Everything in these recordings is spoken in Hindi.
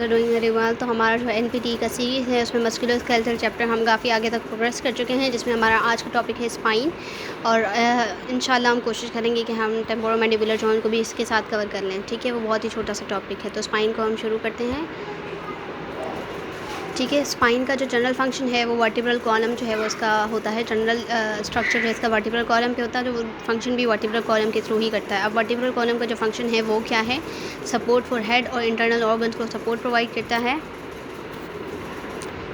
Doing very well. तो हमारा जो एनपीटी का सीरीज़ है उसमें मस्कुलोस्केलेटल चैप्टर हम काफ़ी आगे तक प्रोग्रेस कर चुके हैं, जिसमें हमारा आज का टॉपिक है स्पाइन। और इंशाल्लाह हम कोशिश करेंगे कि हम टेम्पोरोमैंडिबुलर जॉइंट को भी इसके साथ कवर कर लें। ठीक है, वो बहुत ही छोटा सा टॉपिक है। तो स्पाइन को हम शुरू करते हैं। ठीक है, स्पाइन का जो जनरल फंक्शन है वो वर्टिब्रल कॉलम जो है वो इसका होता है। जनरल स्ट्रक्चर जो है इसका वर्टिब्रल कॉलम पे होता है, जो फंक्शन भी वर्टिब्रल कॉलम के थ्रू ही करता है। अब वर्टिब्रल कॉलम का जो फंक्शन है वो क्या है? सपोर्ट फॉर हेड और इंटरनल ऑर्गन्स को सपोर्ट प्रोवाइड करता है।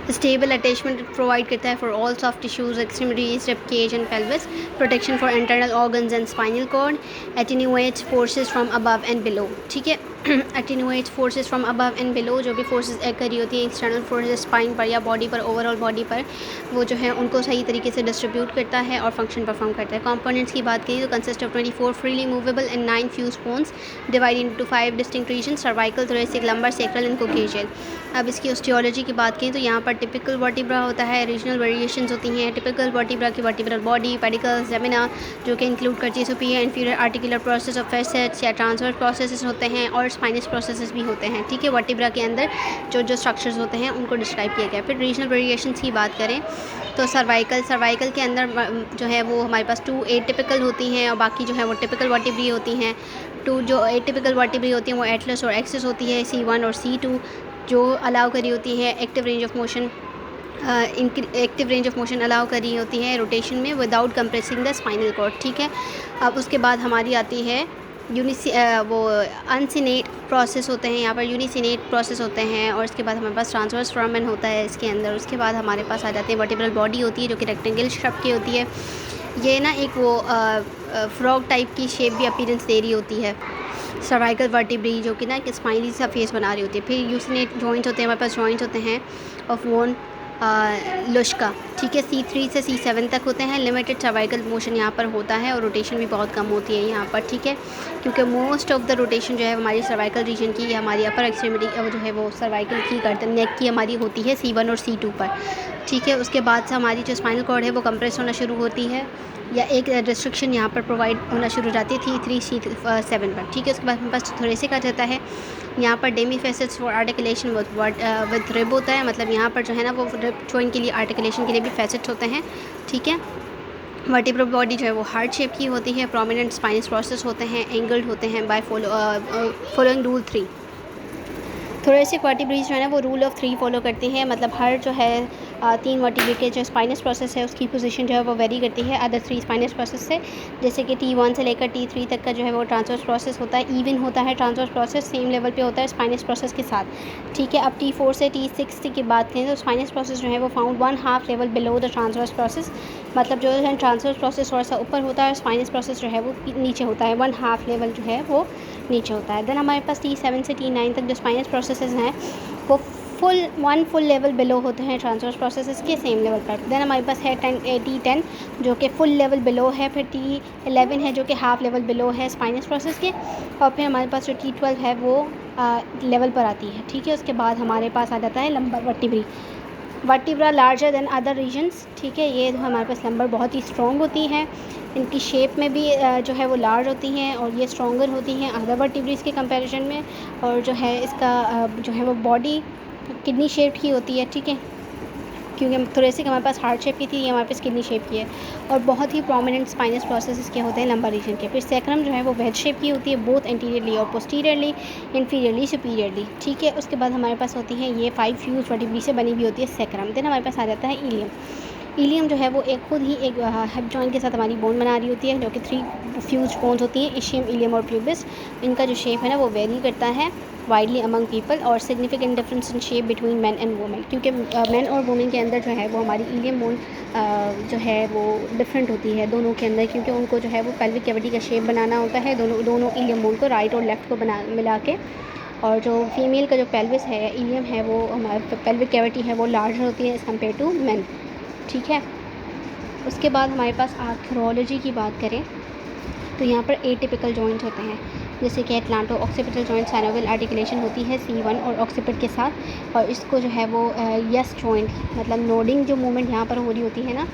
स्टेबल अटैचमेंट प्रोवाइड करता है for all soft tissues, extremities, rib cage and pelvis. Protection for internal organs and spinal cord. Attenuates forces from above and below. ठीक है, attenuates forces from above and below. जो भी फोर्सेस एक्ट कर रही होती हैं एक्सटर्नल फोर्सेस स्पाइन पर या बॉडी पर, ओवरऑल बॉडी पर, वो जो है उनको सही तरीके से डिस्ट्रीब्यूट करता है और फंक्शन परफॉर्म करता है। कंपोनेंट्स की बात करें तो consist of 24 freely movable and 9 fuse bones divided into 5 distinct region: cervical, thoracic, lumbar, sacral and coccygeal. अब इसकी ऑस्टियोलॉजी की बात करें तो यहाँ पर टिपिकल वर्टिब्रा होता है, रीजनल वेरिएशंस होती हैं। टिपिकल वर्टिब्रा की वर्टिब्रल बॉडी, पेडिकल्स, लेमिना, जो कि इंक्लूड करती है superior inferior articular process of facets या ट्रांसवर्स प्रोसेसेस होते हैं, और स्पाइनस प्रोसेसेस भी होते हैं। ठीक है, वर्टिब्रा के अंदर जो जो स्ट्रक्चर्स होते हैं उनको डिस्क्राइब किया गया है। फिर रीजनल वेरिएशंस की बात करें तो सर्वाइकल के अंदर जो है वो हमारे पास 2 एटिपिकल होती हैं और बाकी जो है वो टिपिकल वर्टिब्री होती हैं। 2 जो एटिपिकल वर्टिब्री होती हैं वो एटलस और एक्सिस होती है, C1 और C2, जो अलाउ करी होती है active range of motion allow करी होती है रोटेशन में without compressing the spinal cord. ठीक है, अब उसके बाद हमारी आती है वो अनसिनेट प्रोसेस होते हैं, यहाँ पर यूनिसिनेट प्रोसेस होते हैं। और इसके बाद हमारे पास ट्रांसवर्स फोरामेन होता है इसके अंदर। उसके बाद हमारे पास आ जाते हैं वर्टिब्रल बॉडी होती है, जो कि रेक्टेंगल शेप की होती है। ये ना एक वो फ्रॉग टाइप की शेप भी अपीयरेंस दे रही होती है। सर्वाइकल वर्टिब्री जो कि ना एक स्पाइनली सा फेस बना रही होती है। फिर यूसिनेट जॉइंट्स होते हैं, हमारे पास जॉइंट्स होते हैं ऑफ वोन लुश्का। ठीक है, C3 से C7 तक होते हैं। लिमिटेड सर्वाइकल मोशन यहाँ पर होता है और रोटेशन भी बहुत कम होती है यहाँ पर। ठीक है, क्योंकि मोस्ट ऑफ द रोटेशन जो है हमारी सर्वाइकल रीजन की, हमारी अपर एक्सट्रीमिटी जो है वो सर्वाइकल की गर्दन नेक की हमारी होती है C1 और C2 पर। ठीक है, उसके बाद से हमारी जो स्पाइनल कॉर्ड है वो कंप्रेस होना शुरू होती है, या एक रिस्ट्रिक्शन यहाँ पर प्रोवाइड होना शुरू हो जाती है C3 C7 पर। ठीक है, उसके बाद हमारे पास थोरेसिक आ जाता है। यहाँ पर Demi facets for articulation with rib होता है, मतलब यहाँ पर जो है ना वो रिब जॉइंट के लिए आर्टिकुलेशन के लिए भी फैसेट्स होते हैं। ठीक है, वर्टिब्रल बॉडी जो है वो हार्ट शेप की होती है। प्रोमिनेंट स्पाइनस प्रोसेस होते हैं, एंगल्ड होते हैं by following rule 3। Thoracic vertebrae जो है ना वो रूल ऑफ 3 फॉलो करती हैं, मतलब हर जो है 3 वर्टिब्रे के जो स्पाइनस प्रोसेस है उसकी पोजीशन जो है वो वेरी करती है अदर 3 स्पाइनस प्रोसेस से। जैसे कि T1 से लेकर T3 तक का जो है वो ट्रांसवर्स प्रोसेस होता है, इवन होता है ट्रांसवर्स प्रोसेस, सेम लेवल पे होता है स्पाइनस प्रोसेस के साथ। ठीक है, अब T4 से T6 की बात करें तो स्पाइनस प्रोसेस जो है वो found 1/2 level below the transverse process, मतलब जो है ट्रांसवर्स प्रोसेस थोड़ा सा ऊपर होता है और स्पाइनस प्रोसेस जो है वो नीचे होता है, 1/2 लेवल जो है वो नीचे होता है। देन हमारे पास T7 से T9 तक जो स्पाइनस प्रोसेसेस हैं वो फुल लेवल बिलो होते हैं ट्रांसवर्स प्रोसेसेस के सेम लेवल पर। देन हमारे पास है T10 जो कि फुल लेवल बिलो है। फिर T11 है जो कि हाफ लेवल बिलो है स्पाइनस प्रोसेस के। और फिर हमारे पास जो T12 है वो लेवल पर आती है। ठीक है, उसके बाद हमारे पास आ जाता है lumbar vertebra larger than other regions. ठीक है, ये हमारे पास लंबर बहुत ही स्ट्रॉन्ग होती हैं, इनकी शेप में भी जो है वो लार्ज होती हैं और ये स्ट्रॉन्गर होती हैं अदर वर्टिब्रीज के कंपैरिजन में। और जो है इसका जो है वो बॉडी किडनी शेप की होती है। ठीक है, क्योंकि थोरेसिक हमारे पास हार्ट शेप की थी, ये हमारे पास किडनी शेप की है। और बहुत ही प्रोमिनेंट स्पाइनस प्रोसेस के होते हैं लंबर रीजन के। फिर सैक्रम जो है वो वेज शेप की होती है, बोथ एंटीरियरली और पोस्टीरियरली, इंफीरियरली, सुपीरियरली। ठीक है, उसके बाद हमारे पास होती है ये 5 फ्यूज वर्टिब्री से बनी हुई होती है सैक्रम। देन हमारे पास आ जाता है इलियम जो है वो एक खुद ही एक हेप जॉइंट के साथ हमारी बोन बना रही होती है, जो कि 3 फ्यूज बोन्स होती हैं, इशियम, इलियम और प्यूबिस। इनका जो शेप है ना वो वेरी करता है वाइडली अमंग पीपल। और significant difference in shape between man and women, क्योंकि मैन और वुमेन के अंदर जो है वो हमारी इलियम बोन जो है वो डिफरेंट होती है दोनों के अंदर, क्योंकि उनको जो है वो पेल्विक कैविटी का शेप बनाना होता है दोनों इलियम बोन को राइट और लेफ़्ट को मिला के। और जो फीमेल का जो पेल्विस है, इलियम है, वो हमारे पेल्विक कैविटी है वो लार्जर होती है एज़ कम्पेयर टू मैन। ठीक है, उसके बाद हमारे पास आर्थरोलॉजी की बात करें तो यहाँ पर एटिपिकल जॉइंट्स होते हैं, जैसे कि atlanto occipital joint synovial articulation होती है C1 और ऑक्सीपिट के साथ। और इसको जो है वो यस जॉइंट, मतलब नोडिंग जो मूवमेंट यहाँ पर हो रही होती है ना,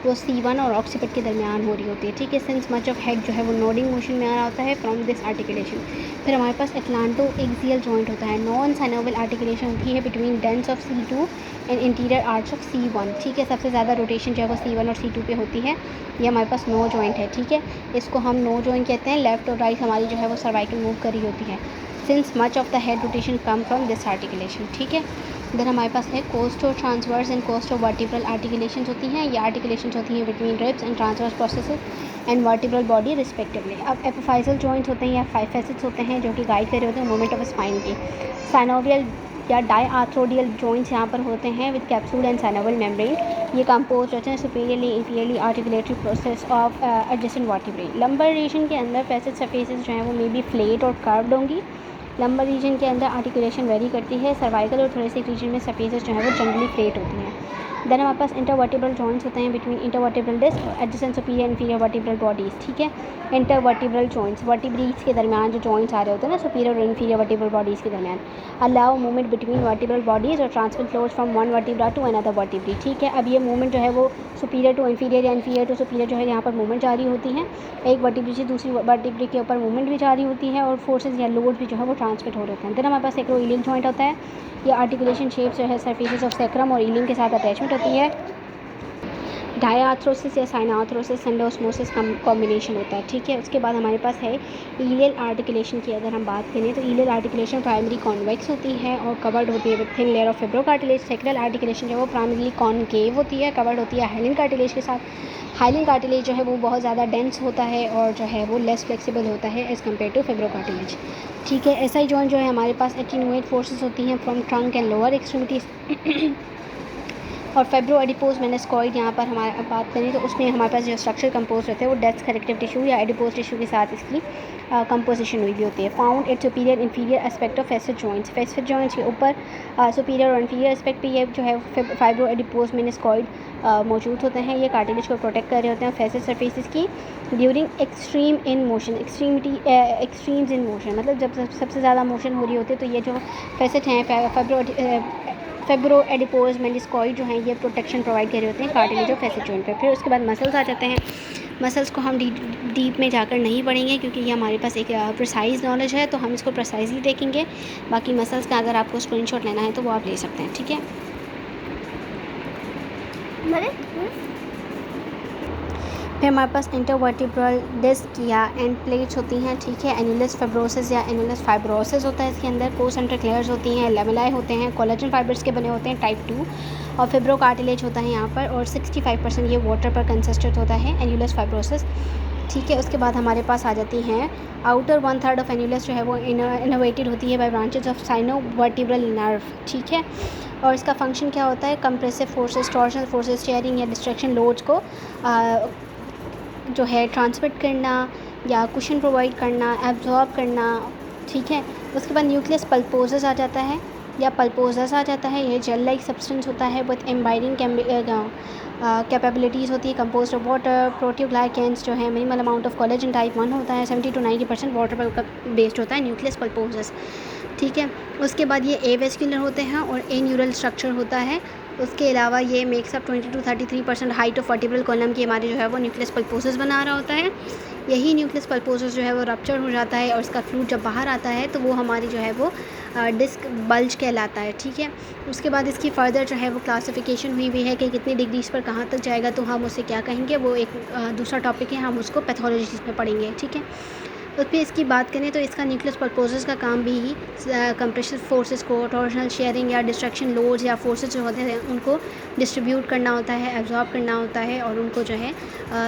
वो C1 और ऑक्सीपिट के दरमियान हो रही होती है, ठीक है। सिंस मच ऑफ हेड जो है वो नोडिंग मोशन में आ रहा होता है फ्रॉम दिस आर्टिकुलेशन। फिर हमारे पास एटलांटो एक्सियल जॉइंट होता है, नॉन साइनोवियल आर्टिकुलेशन होती है between dense of C2 and interior arch of C1, ठीक है। सबसे ज़्यादा रोटेशन जो है वो C1 और C2 पे होती है। ये हमारे पास नो जॉइंट है, ठीक है। इसको हम नो जॉइंट कहते हैं। लेफ्ट और राइट हमारी जो है वो सर्वाइकल मूव कर रही होती है since much of the head rotation come from this articulation, ठीक है। इधर हमारे पास है costo transverse and costo vertebral articulations होती हैं। ये आर्टिकुलेशंस होती हैं between ribs and transverse processes and vertebral body respectively. अब एपिफाइजल जॉइंट्स होते हैं या फाइव फैसेट्स होते हैं जो कि गाइड कर रहे होते हैं मूवमेंट ऑफ स्पाइन की। साइनोवियल या डायआर्थ्रोडियल जॉइंट्स यहाँ पर होते हैं with capsule and synovial membrane. ये कंपोज होते हैं superiorly inferiorly articulatory process of adjacent vertebrae. Lumbar region के अंदर फैसेट सरफेसेस जो हैं वो मे बी फ्लेट और कर्व्ड होंगी। लंबर रीजन के अंदर आर्टिकुलेशन वेरी करती है। सर्वाइकल और थोरेसिक रीजन में सरफेसेस जो है वो जनरली फ्लेट होती हैं। देन हमारे पास इंटरवर्टिब्रल जॉइंट्स होते हैं बिटवीन इंटरवर्टिब्रल डिस्क और adjacent superior inferior vertebral bodies, ठीक है। इंटरवर्टिब्रल जॉइंट्स वर्टिब्रीज के दरमियान जो जॉइंट्स आ रहे होते हैं ना सुपीरियर और इंफीरियर वर्टिब्रल बॉडीज़ के दरमियान, allow movement between vertebral bodies और transfer flows from one vertebra to another vertebrae, ठीक है। अब ये मूवमेंट जो है वो सुपीरियर टू इंफीरियर या इंफीरियर टू सुपीरियर जो है यहाँ पर मूवमेंट जारी होती है। एक वर्टिब्री से दूसरी वर्टिब्री के ऊपर मूवमेंट भी जारी होती है और फोर्सेज या लोड भी जो है वो ट्रांसमिट हो रहे होते हैं। देन हमारे पास सेक्रोइलियक जॉइंट होता है। ये आर्टिकुलेशन शेप जो है सरफेसेस ऑफ सेक्रम और इलियम के साथ अटैचमेंट होती है। डायआर्थ्रोसिस या साइनआर्थ्रोसिस एंडोस्मोसिस कॉम्बिनेशन होता है, ठीक है। उसके बाद हमारे पास है इलियल आर्टिकुलेशन की। अगर हम बात करें तो इलियल आर्टिकुलेशन प्राइमरी कॉन्वेक्स होती है और कवर्ड होती है with thin layer of fibrocartilage. Sacral articulation जो है वो प्राइमरीली कॉनकेव होती है, कवर्ड होती है हाइलिन कार्टिलेज के साथ। हाइलिन कार्टिलेज जो है वो बहुत ज़्यादा डेंस होता है और जो है वो लेस फ्लेक्सिबल होता है एज़ कम्पेयर टू फिब्रोकार्टिलेज, ठीक है। ऐसा ही जॉइंट जो है हमारे पास एटीनुएट फोर्सेस होती हैं from trunk and lower extremities. और फेब्रो एडिपोज मेनिस्कॉइड यहाँ पर हमारे बात करें तो उसमें हमारे पास जो स्ट्रक्चर कंपोज रहते हैं वो डेथ करेक्टिव टिश्यू या एडिपोज टिश्यू के साथ इसकी कंपोजिशन हुई भी होती है। Found at superior inferior aspect of facet joints. Facet joints के ऊपर सुपीरियर और इंफीरियर एस्पेक्ट पे ये जो है फाइब्रो एडिपोज मेनिस्कॉइड मौजूद होते हैं। ये कार्टिलेज को प्रोटेक्ट कर रहे होते हैं फैसेट सरफेसेस की during extreme in motion. Extremes in motion मतलब जब सबसे ज़्यादा मोशन हो रही होती है तो ये जो फैसेट हैं फेब्रो एडिपोज मेनिस्कॉइड जो हैं ये प्रोटेक्शन प्रोवाइड कर रहे होते हैं कार्टिलेज और फैसेट जॉइंट पे। फिर उसके बाद मसल्स आ जाते हैं। मसल्स को हम डीप में जाकर नहीं पढ़ेंगे क्योंकि ये हमारे पास एक प्रिसाइज नॉलेज है तो हम इसको प्रिसाइजली देखेंगे। बाकी मसल्स का अगर आपको स्क्रीनशॉट लेना है तो वो आप ले सकते हैं, ठीक है। फिर हमारे पास इंटरवर्टिब्रल डिस्क या एंड प्लेट्स होती हैं, ठीक है। एनुलस फाइब्रोसिस या एनुलस फाइब्रोसिस होता है इसके अंदर। कोसेंट्रिक लेयर्स होती हैं, लेमेलाए होते हैं, कोलेजन फाइबर्स के बने होते हैं टाइप 2 और फिब्रो कार्टिलेज होता है यहाँ पर और 65% ये वाटर पर कंसिस्टेंट होता है एनुलस फाइब्रोसिस, ठीक है। उसके बाद हमारे पास आ जाती हैं आउटर 1/3 ऑफ एनुलस जो है वो इनोवेटेड होती है बाय ब्रांचेज ऑफ साइनोवर्टिब्रल नर्व, ठीक है। और इसका फंक्शन क्या होता है compressive forces, torsional forces, sharing या डिस्ट्रैक्शन लोड्स को जो है ट्रांसमिट करना या कुशन प्रोवाइड करना, एब्जॉर्ब करना, ठीक है। उसके बाद न्यूक्लियस पल्पोसस आ जाता है या पल्पोसस आ जाता है। ये जेल लाइक सब्सटेंस होता है विद एम्बाइडिंग कैपेबिलिटीज़ होती है कंपोज ऑफ वाटर। प्रोटियोग्लाइकेंस जो है minimal amount of collagen type 1 होता है। 70 to 90% वाटर पर बेस्ड होता है न्यूक्लियस पल्पोसस, ठीक है। उसके बाद ये एवेस्कुलर होते हैं और ए न्यूरल स्ट्रक्चर होता है। उसके अलावा ये makes up 20 to 33% height of vertebral column की हमारे जो है वो न्यूक्लियस पल्पोसस बना रहा होता है। यही न्यूक्लियस पल्पोसस जो है वो रप्चर हो जाता है और इसका फ्लूइड जब बाहर आता है तो वो हमारी जो है वो डिस्क बल्ज कहलाता है, ठीक है। उसके बाद इसकी फ़र्दर जो है वो क्लासिफिकेशन हुई है कि कितनी डिग्रीज पर कहाँ तक जाएगा तो हम उसे क्या कहेंगे, वो एक दूसरा टॉपिक है, हम उसको पैथोलॉजी में पढ़ेंगे, ठीक है। उस पर इसकी बात करें तो इसका न्यूक्लियस पल्पोसस का काम भी ही कंप्रेसिव फोर्सेस को, टॉर्शनल शेयरिंग या डिस्ट्रैक्शन लोड्स या फोर्सेस जो होते हैं उनको डिस्ट्रीब्यूट करना होता है, एब्जॉर्ब करना होता है और उनको जो है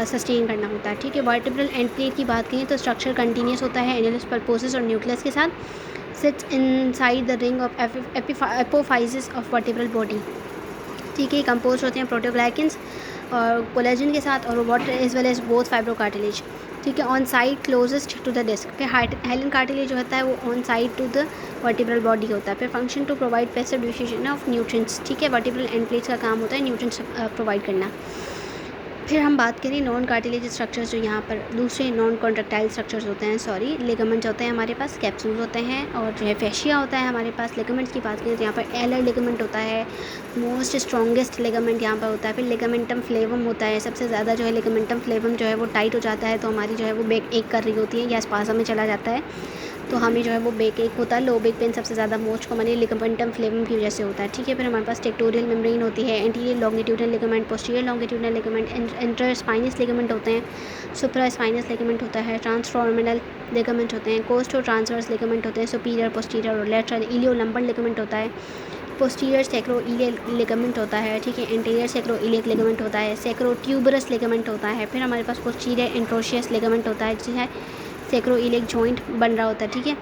सस्टेन करना होता है, ठीक है। वर्टिब्रल एंड प्लेट की बात करें तो स्ट्रक्चर कंटिन्यूस होता है एनुलस पल्पोसस और न्यूक्लियस के साथ। Sits inside the ring of apophysis of vertebral body, ठीक है। कंपोज होते हैं प्रोटियोग्लाइकेंस और कोलेजन के साथ और water as well as both fibrocartilage, ठीक है। On side closest to the disc. फिर हाइलिन कार्टिलेज जो होता है वो on side to the vertebral body होता है। फिर function to provide passive distribution of nutrients, ठीक है। वर्टिब्रल एंड प्लेट्स का काम होता है न्यूट्रिएंट्स प्रोवाइड करना। फिर हम बात करें नॉन कार्टिलेज स्ट्रक्चर्स, जो यहाँ पर दूसरे नॉन कॉन्ट्रेक्टाइल स्ट्रक्चर्स होते हैं, लिगामेंट्स होते हैं हमारे पास, कैप्सूल होते हैं और जो है फैशिया होता है हमारे पास। लिगामेंट्स की बात करें तो यहाँ पर एलर लिगामेंट होता है, मोस्ट स्ट्रॉन्गेस्ट लिगामेंट यहाँ पर होता है। फिर लिगामेंटम फ्लेवम होता है, सबसे ज़्यादा जो है लिगामेंटम फ्लेवम जो है वो टाइट हो जाता है तो हमारी जो है वो बैक एक कर रही होती है या स्पाज़म में चला जाता है तो हमें जो है वो बैक एक होता है। लो बैक पेन सबसे ज़्यादा मोस्ट कॉमनली लिगामेंटम फ्लेवम की वजह से होता है, ठीक है। फिर हमारे पास टेक्टोरियल मेम्ब्रेन होती है, anterior longitudinal ligament, posterior longitudinal ligament, inter spinous ligament होते हैं, सुप्रा स्पाइनस लिगामेंट होता है, ट्रांसफॉर्मिनल लिगामेंट होते हैं, कोस्टो ट्रांसवर्स लिगामेंट होते हैं, सुपीरियर पोस्टीरियर और लेटरल इलियो लंबर लिगामेंट होता है, पोस्टीरियर सेक्रो इलियक लिगामेंट होता है, ठीक है। एंटीरियर सेक्रो इलियक लिगामेंट होता है, सेक्रो ट्यूबरस लिगामेंट होता है। फिर हमारे पास पोस्टीरियर इंट्रोशियस लिगामेंट होता है, जिससे सेक्रो इलियक जॉइंट बन रहा होता है, ठीक है।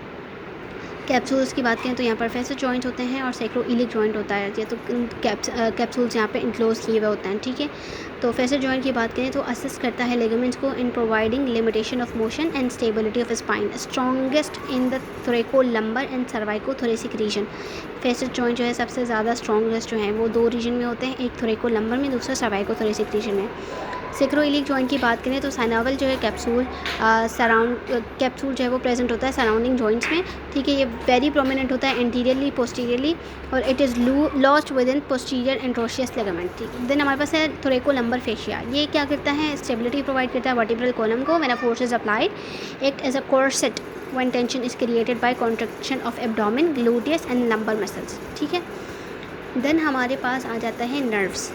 कैप्सूल्स की बात करें तो यहाँ पर फैसेट जॉइंट होते हैं और सेक्रो इलिक जॉइंट होता है, ये तो कैप्सूल्स यहाँ पे इंक्लोज किए हुए होते हैं, ठीक है। तो फैसेट जॉइंट की बात करें तो असिस्ट करता है लिगामेंट्स को in providing limitation of motion and stability of spine, strongest in the थोरेको lumbar and सर्वाइको thoracic region. Facet joint जो है सबसे ज़्यादा स्ट्रॉन्गेस्ट जो है वो दो रीजन में होते हैं, एक थोरेको लंबर में, दूसरा सर्वाइको थोरेसिक रीजन में। सेक्रोइलिक जॉइंट की बात करें तो साइनावल जो है कैप्सूल जो है वो प्रेजेंट होता है सराउंडिंग जॉइंट्स में, ठीक है। ये वेरी प्रोमिनेंट होता है एंटीरियरली पोस्टीरियरली और it is lost within posterior एंट्रोशियस लिगामेंट, ठीक है। देन हमारे पास है थोरेको लंबर फेशिया, ये क्या करता है, स्टेबिलिटी प्रोवाइड करता है वर्टिब्रल कॉलम को when a force is applied, act as a corset when tension is created by contraction of abdomen, gluteus and lumbar muscles, ठीक है। देन हमारे पास आ जाता है नर्व्स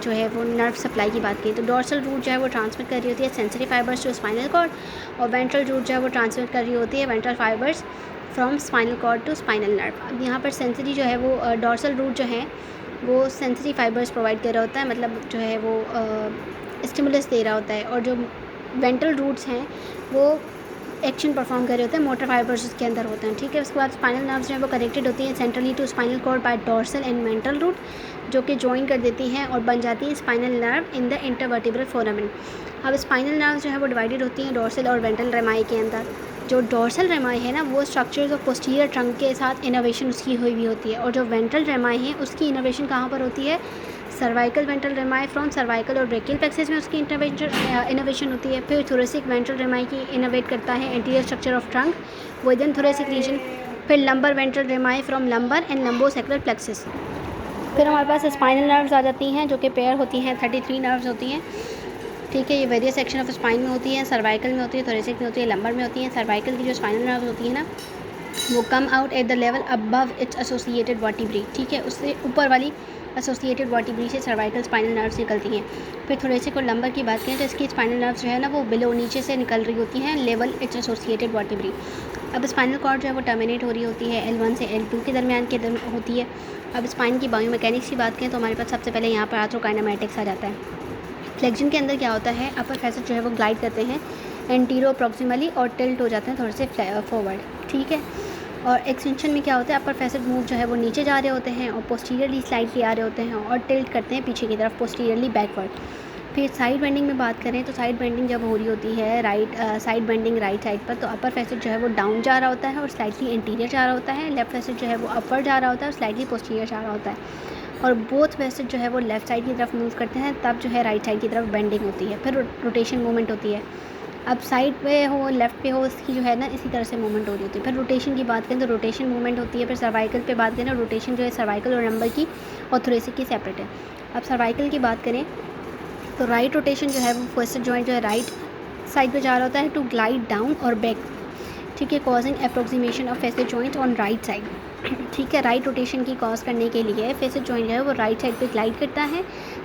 जो है वो नर्व सप्लाई की बात की तो डोर्सल रूट जो है वो ट्रांसमिट कर रही होती है sensory fibres to spinal cord और वेंट्रल रूट जो है वो ट्रांसमिट कर रही होती है ventral fibres from spinal cord to spinal nerve. अब यहाँ पर सेंसरी जो है वो डोर्सल रूट जो है वो सेंसरी फाइबर्स प्रोवाइड कर रहा होता है, मतलब जो है वो स्टिमुलस दे रहा होता है, और जो वेंट्रल रूट्स हैं वो एक्शन परफॉर्म कर रहे होते हैं, मोटर फाइबर्स उसके अंदर होते हैं, ठीक है। उसके बाद स्पाइनल नर्व्स जो है वो कनेक्टेड होती हैं centrally to spinal cord by dorsal and ventral root, जो कि ज्वाइन कर देती हैं और बन जाती है spinal nerve in the intervertebral foramen. अब स्पाइनल नर्व्स जो है वो डिवाइडेड होती हैं डोर्सल और वेंट्रल रेमाई के अंदर। जो डोर्सल रेमाई है ना वो स्ट्रक्चर्स ऑफ पोस्टीरियर ट्रंक के साथ इनोवेशन उसकी हुई होती है, और जो वेंट्रल रेमाई है उसकी इनोवेशन कहाँ पर होती है, cervical ventral rami from cervical और ब्रेकियल प्लेक्सस में उसकी इनोवेशन होती है। फिर थोरेसिक वेंट्रल रेमाई की इनोवेट करता है anterior structure of trunk within thoracic region. फिर lumbar ventral rami from lumbar and lumbosacral plexus. फिर हमारे पास स्पाइनल नर्व्स आ जाती हैं जो कि पेयर होती हैं, 33 नर्व्स होती हैं, ठीक है। ये वेरियस सेक्शन ऑफ स्पाइन में होती है, सर्वाइकल में होती है, थोरेसिक में होती है, लंबर में होती है। सर्वाइकल की जो स्पाइनल नर्व्स होती है ना वो come out at the level above it's associated vertebrae, ठीक है। उससे ऊपर वाली एसोसिएटेड वर्टिब्री से सर्वाइकल स्पाइनल नर्व्स निकलती हैं। फिर थोरेसिक और लंबर की बात करें तो इसकी स्पाइनल नर्व्स जो है ना वो बिलो नीचे से निकल रही होती हैं लेवल इट्स एसोसिएटेड वर्टिब्री। अब स्पाइनल कॉर्ड जो है वो टर्मिनेट हो रही होती है L1 से L2 के दरमियान होती है। अब स्पाइन की बायोमैकेनिक्स की बात करें तो हमारे पास सबसे पहले यहाँ पर आर्थ्रोकाइनेमैटिक्स आ जाता है। फ्लेक्शन के अंदर क्या होता है, अपर फैसेट जो है वो ग्लाइड करते हैं एंटीरो प्रॉक्सिमली और टिल्ट हो जाते हैं थोड़े से फॉरवर्ड, ठीक है। और एक्सटेंशन में क्या होता है, अपर फैसेट मूव जो है वो नीचे जा रहे होते हैं और पोस्टीरियरली स्लाइडली आ रहे होते हैं और टिल्ट करते हैं पीछे की तरफ पोस्टीरियरली बैकवर्ड। फिर साइड बेंडिंग में बात करें तो साइड बेंडिंग जब हो रही होती है साइड बेंडिंग राइट साइड पर तो अपर फैसेट जो है वो डाउन जा रहा होता है और स्लाइटली इंटीरियर जा रहा होता है। लेफ्ट फैसेट जो है वो अपर जा रहा होता है और स्लाइटली पोस्टीरियर जा रहा होता है। और बोथ फैसेट जो है वो लेफ़्ट साइड की तरफ मूव करते हैं तब जो है राइट साइड की तरफ बेंडिंग होती है। फिर रोटेशन मूवमेंट होती है, अब साइड पे हो लेफ़्ट पे हो इसकी जो है ना इसी तरह से मूवमेंट हो रही होती है। फिर रोटेशन की बात करें तो रोटेशन मूवमेंट होती है। फिर सर्वाइकल पे बात करें रोटेशन जो है सर्वाइकल और लंबर की और थोरेसिक की सेपरेट है। अब सर्वाइकल की बात करें तो राइट रोटेशन जो है वो फैसेट जॉइंट जो है राइट साइड पे जा रहा होता है टू ग्लाइड डाउन और बैक, ठीक है, causing approximation of facet joint on right side, ठीक है। राइट रोटेशन की कॉज करने के लिए फैसेट जॉइंट जो है वो राइट साइड पे ग्लाइड करता है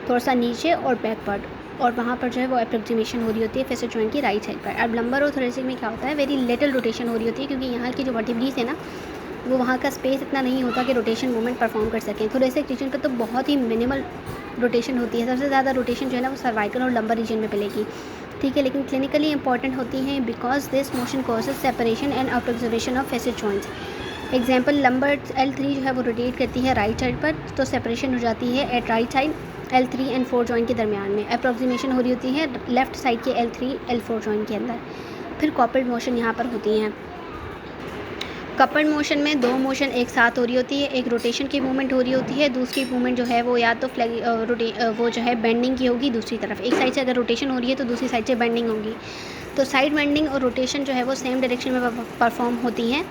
थोड़ा सा नीचे और बैकवर्ड, और वहाँ पर जो है वो अप्रोक्सीमेशन हो रही होती है फैसेट जॉइंट की राइट साइड पर। अब लंबर और थोरेसिक में क्या होता है, वेरी लिटिल रोटेशन हो रही होती है क्योंकि यहाँ की जो वर्टिब्रीज है ना वो वहाँ का स्पेस इतना नहीं होता कि रोटेशन मूवमेंट परफॉर्म कर सकें। थोरेसिक रीजन पर तो बहुत ही मिनिमल रोटेशन होती है, सबसे ज़्यादा रोटेशन जो है ना वो सर्वाइकल और लंबर रीजन में मिलेगी, ठीक है। लेकिन क्लिनिकली इंपॉर्टेंट होती हैं because this motion causes separation and approximation of facet joints. Example lumbar L3 जो है वो रोटेट करती है राइट साइड पर तो सेपरेशन हो जाती है at right side L3 and 4 joint के दरमियान में। अप्रोक्सीमेशन हो रही होती है लेफ़्ट साइड के L3 L4 जॉइंट के अंदर। फिर कॉर्पोरेट मोशन यहाँ पर होती हैं। कपल मोशन में दो मोशन एक साथ हो रही होती है, एक रोटेशन की मूवमेंट हो रही होती है, दूसरी मूवमेंट जो है वो या तो वो जो है बेंडिंग की होगी दूसरी तरफ। एक साइड से अगर रोटेशन हो रही है तो दूसरी साइड से बेंडिंग होगी। तो साइड बेंडिंग और रोटेशन जो है वो सेम डायरेक्शन में परफॉर्म होती हैं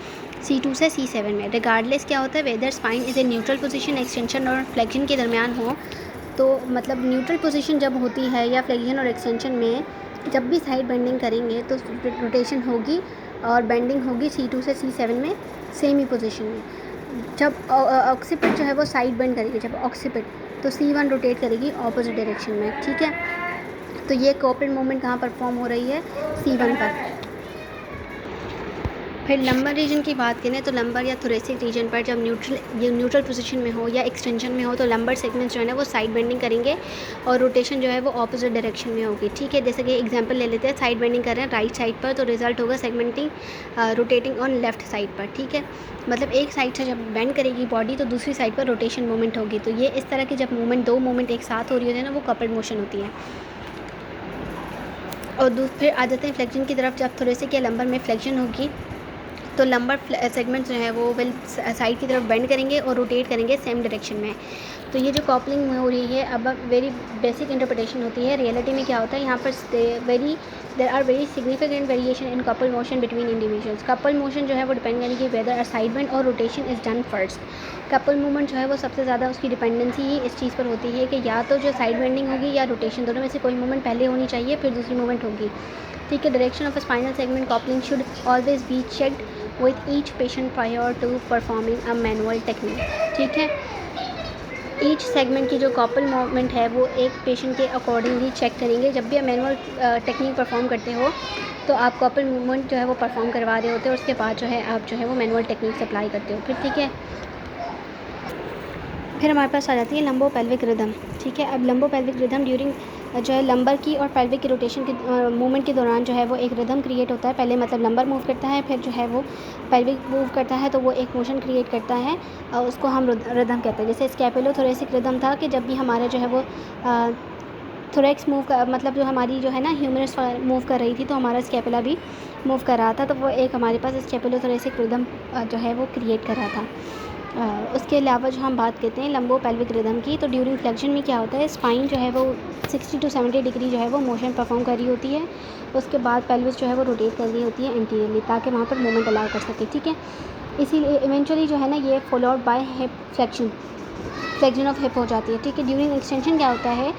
C2 से C7 में। रिगार्डलेस क्या होता है, whether spine is a neutral position extension और फ्लेक्शन के दरमियान हो। तो मतलब न्यूट्रल पोजीशन जब होती है या फ्लेक्शन और एक्सटेंशन में जब भी साइड बेंडिंग करेंगे तो रोटेशन होगी और बेंडिंग होगी C2 से C7 में सेम ही पोजीशन में। जब ऑक्सीपिट जो है वो साइड बेंड करेगी, जब ऑक्सीपिट तो C1 रोटेट करेगी ऑपोजिट डायरेक्शन में, ठीक है। तो ये कोऑपरेट मूवमेंट कहाँ परफॉर्म हो रही है, C1 पर। फिर लंबर रीजन की बात करें तो लंबर या थोरेसिक रीजन पर जब न्यूट्रल पोजीशन में हो या एक्सटेंशन में हो तो लंबर सेगमेंट्स जो है ना वो साइड बेंडिंग करेंगे और रोटेशन जो है वो ऑपोजिट डायरेक्शन में होगी, ठीक है। जैसे कि एग्जांपल ले लेते हैं, साइड बेंडिंग कर रहे हैं राइट साइड पर तो रिजल्ट होगा segmenting rotating on left side पर, ठीक है। मतलब एक साइड से जब बेंड करेगी बॉडी तो दूसरी साइड पर रोटेशन मूवमेंट होगी। तो ये इस तरह की जब मूवमेंट दो मूवमेंट एक साथ हो रही होती है ना वो कपल्ड मोशन होती है। और फिर आ जाते हैं फ्लेक्शन की तरफ। जब थोरेसिक या लंबर में फ्लेक्शन होगी तो लंबर सेगमेंट जो है वो विल साइड की तरफ बेंड करेंगे और रोटेट करेंगे सेम डायरेक्शन में। तो ये जो कपलिंग हो रही है अब वेरी बेसिक इंटरप्रिटेशन होती है। रियलिटी में क्या होता है, यहाँ पर there are very significant variation in couple motion between individuals. Couple motion जो है वो डिपेंड करेगी वेदर अ साइड बेंड और rotation is done first. Couple movement जो है वो सबसे ज़्यादा उसकी डिपेंडेंसी ही इस चीज़ पर होती है कि या तो जो साइड बेंडिंग होगी या रोटेशन, दोनों में से कोई मूवमेंट पहले होनी चाहिए फिर दूसरी मूवमेंट होगी, ठीक है। Direction of spinal segment coupling should always be checked with each patient prior to performing a manual technique, ठीक है। ईच सेगमेंट की जो कपल मूवमेंट है वो एक पेशेंट के अकॉर्डिंगली चेक करेंगे। जब भी आप मैनुअल टेक्निक परफॉर्म करते हो तो आप कपल मूवमेंट जो है वो परफॉर्म करवा रहे होते हो और उसके बाद जो है आप जो है वो मैनुअल टेक्निक अप्लाई करते हो फिर, ठीक है। फिर हमारे पास आ जाती है लंबो पेल्विक रिदम, ठीक है। अब लंबो पेल्विक रिदम ड्यूरिंग जो है लंबर की और पेल्विक की रोटेशन की मूवमेंट के दौरान जो है वो एक रिदम क्रिएट होता है। पहले मतलब लंबर मूव करता है, फिर जो है वो पेल्विक मूव करता है तो वो एक मोशन क्रिएट करता है और उसको हम रिदम कहते हैं। जैसे स्कैपुलोथोरेसिक रिदम था कि जब भी हमारा जो है वो थोरेक्स मूव का मतलब जो हमारी जो है ना ह्यूमरस मूव कर रही थी तो हमारा स्कैपुला भी मूव कर रहा था, तो वो एक हमारे पास स्कैपुलोथोरेसिक रिदम जो है वो क्रिएट कर रहा था। उसके अलावा जो हम बात करते हैं लंबो पेल्विक रिदम की, तो ड्यूरिंग फ्लेक्शन में क्या होता है, स्पाइन जो है वो 60 to 70 डिग्री जो है वो मोशन परफॉर्म कर रही होती है। उसके बाद पेल्विस जो है वो रोटेट कर रही होती है एंटीरियरली ताकि वहाँ पर मूवमेंट अलाउ कर सके, ठीक है। इसीलिए इवेंचुअली जो है ना ये followed by hip flexion of hip हो जाती है, ठीक है। ड्यूरिंग एक्सटेंशन क्या होता है,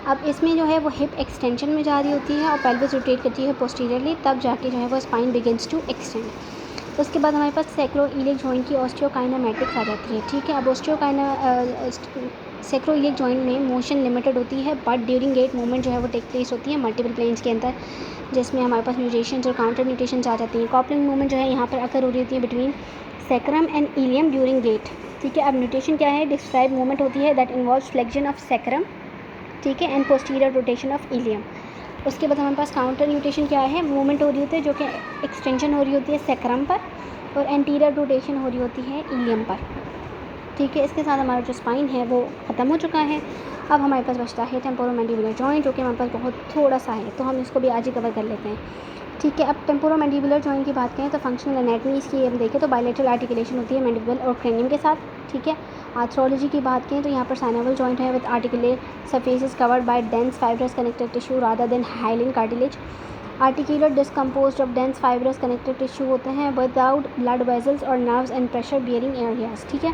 अब इसमें जो है वो हिप एक्सटेंशन में जा रही होती है और पेल्विस रोटेट करती है पोस्टीरियरली, तब जाके जो है वो स्पाइन बिगिंस टू एक्सटेंड। उसके बाद हमारे पास सैक्रोइलिक जॉइंट की ऑस्टियोकाइनेमैटिक्स आ जाती है, ठीक है। अब सैक्रोइलिक जॉइंट में मोशन लिमिटेड होती है बट ड्यूरिंग गेट मूवमेंट जो है वो टेक प्लेस होती है मल्टीपल प्लेन्स के अंदर, जिसमें हमारे पास म्यूटेशंस और काउंटर म्यूटेशंस आ जाती हैं। कॉपलिंग मूवमेंट जो है यहाँ पर अकर हो रही होती है between sacrum and ilium during gait, ठीक है। अब म्यूटेशन क्या है, डिस्क्राइब मूवमेंट होती है that involves flexion of sacrum, ठीक है, and posterior rotation of ilium. उसके बाद हमारे पास काउंटर म्यूटेशन क्या है, मूवमेंट हो रही होती है जो कि एक्सटेंशन हो रही होती है सैक्रम पर और एंटीरियर रोटेशन हो रही होती है इलियम पर, ठीक है। इसके साथ हमारा जो स्पाइन है वो ख़त्म हो चुका है। अब हमारे पास बचता है टेम्पोरोमैंडिबुलर जॉइंट, जो कि हमारे पास बहुत थोड़ा सा है, तो हम इसको भी आज ही कवर कर लेते हैं, ठीक है। अब टेम्पोरोमैंडिबुलर जॉइंट की बात करें तो फंक्शनल एनाटमी इसकी हम देखें तो बायलैटरल आर्टिकुलेशन होती है मैंडिबल और क्रेनियम के साथ, ठीक है। आर्थ्रोलॉजी की बात करें तो यहाँ पर साइनोवियल जॉइंट है with articular surfaces covered by dense fibrous connective tissue rather than hyaline cartilage. Articular disc composed of dense fibrous connective tissue होते हैं विदाउट ब्लड वेजल्स और nerves and pressure bearing areas, ठीक है।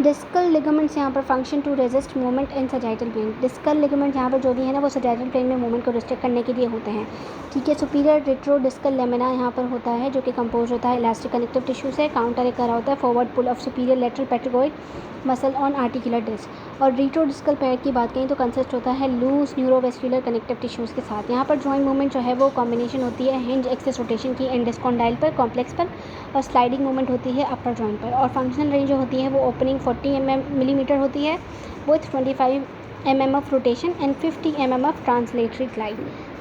डिस्कल लिगामेंट्स यहाँ पर function to resist movement in sagittal plane. Discal ligament यहाँ पर जो भी है ना वो सजाइटल प्लेन में मूवमेंट को रिस्ट्रिक्ट करने के लिए होते हैं, ठीक है। सुपीरियर रेट्रो डिस्कल लेमिना यहाँ पर होता है जो कि कंपोज होता है इलास्टिक कनेक्टिव टिश्यू से। काउंटर एक करा होता है forward pull of superior lateral pterygoid muscle on articular disc. और रिट्रो डिस्कल पैड की बात करें तो कंसिस्ट होता है लूज न्यूरोवेस्कुलर कनेक्टिव टिश्यूज़ के साथ। यहाँ पर जॉइंट मूवमेंट जो है वो कॉम्बिनेशन होती है हिंज एक्सिस रोटेशन की एंड डिस्कॉन्डाइल पर कॉम्प्लेक्स पर और स्लाइडिंग मूवमेंट होती है अपर जॉइंट पर। और फंक्शनल रेंज जो होती है वो ओपनिंग 40 मिलीमीटर होती है with 25 mm of rotation and 50 mm of translatory glide,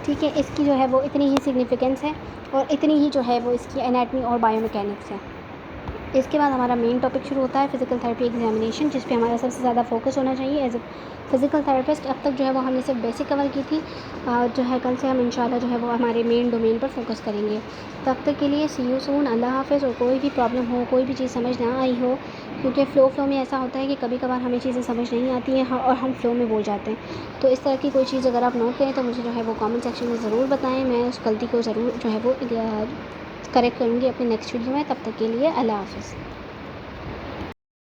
ठीक है। इसकी जो है वो इतनी ही सिग्निफिकेंस है और इतनी ही जो है वो इसकी एनाटमी और बायोमैकेनिक्स है। इसके बाद हमारा मेन टॉपिक शुरू होता है फ़िज़िकल थेरेपी एग्जामिनेशन, जिस पे हमारा सबसे ज़्यादा फोकस होना चाहिए एज अ फ़िज़िकल थेरेपिस्ट। अब तक जो है वो हमने सिर्फ बेसिक कवर की थी, जो है कल से हम इंशाल्लाह जो है वो हमारे मेन डोमेन पर फोकस करेंगे। तब तक के लिए सी यू सून, अल्लाह हाफ़िज़। और कोई भी प्रॉब्लम हो, कोई भी चीज़ समझ ना आई हो, क्योंकि फ़्लो में ऐसा होता है कि कभी कभार हमें चीज़ें समझ नहीं आती हैं और हम फ़्लो में बोल जाते हैं। तो इस तरह की कोई चीज़ अगर आप नोट करें तो मुझे जो है वो कमेंट सेक्शन में ज़रूर बताएं, मैं उस गलती को ज़रूर जो है वो करेक्ट करूँगी अपने नेक्स्ट वीडियो में। तब तक के लिए अल्लाह हाफ़िज़।